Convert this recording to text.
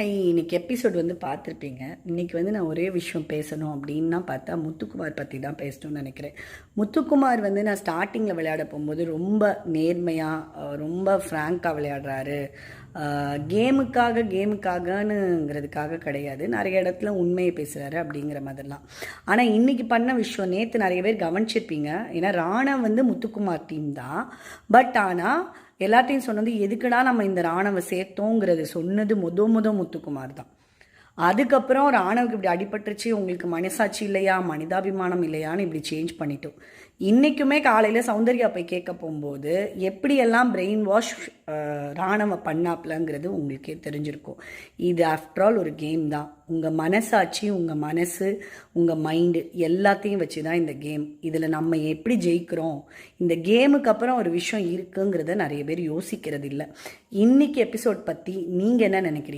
இன்னைக்கு எபிசோட் பார்த்துருப்பீங்க. இன்னைக்கு நான் ஒரே விஷயம் பேசணும் அப்படின்னா பார்த்தா முத்துக்குமார் பற்றி தான் பேசணும்னு நினைக்கிறேன். முத்துக்குமார் நான் ஸ்டார்டிங்கில் விளையாட போகும்போது ரொம்ப நேர்மையாக ரொம்ப ஃப்ராங்காக விளையாடுறாரு. கேமுக்காகங்கிறதுக்காக கிடையாது, நிறைய இடத்துல உண்மையை பேசுகிறாரு அப்படிங்கிற மாதிரிலாம். ஆனால் இன்றைக்கி பண்ண விஷயம் நேற்று நிறைய பேர் கவனிச்சிருப்பீங்க. ஏன்னா ராணவ் முத்துக்குமார் டீம் தான். பட் ஆனால் எல்லாத்தையும் சொன்னது எதுக்குடா நம்ம இந்த ராணுவ சேர்த்தோங்கிறது சொன்னது முத்துக்குமார் தான். அதுக்கப்புறம் ராணுவுக்கு இப்படி அடிபட்டுருச்சு, உங்களுக்கு மனசாட்சி இல்லையா, மனிதாபிமானம் இல்லையான்னு இப்படி சேஞ்ச் பண்ணிட்டோம். இன்றைக்குமே காலையில் சௌந்தர்யா போய் கேட்க போகும்போது எப்படியெல்லாம் பிரெயின் வாஷ் ராணுவ பண்ணாப்லங்கிறது உங்களுக்கே தெரிஞ்சிருக்கும். இது ஆஃப்டர் ஆல் ஒரு கேம் தான். உங்கள் மனசாட்சி, உங்கள் மனசு, உங்கள் மைண்டு எல்லாத்தையும் வச்சு தான் இந்த கேம். இதில் நம்ம எப்படி ஜெயிக்கிறோம், இந்த கேமுக்கு அப்புறம் ஒரு விஷயம் இருக்குங்கிறத நிறைய பேர் யோசிக்கிறது இல்லை. இன்றைக்கி எபிசோட் பற்றி நீங்கள் என்ன நினைக்கிறீங்க?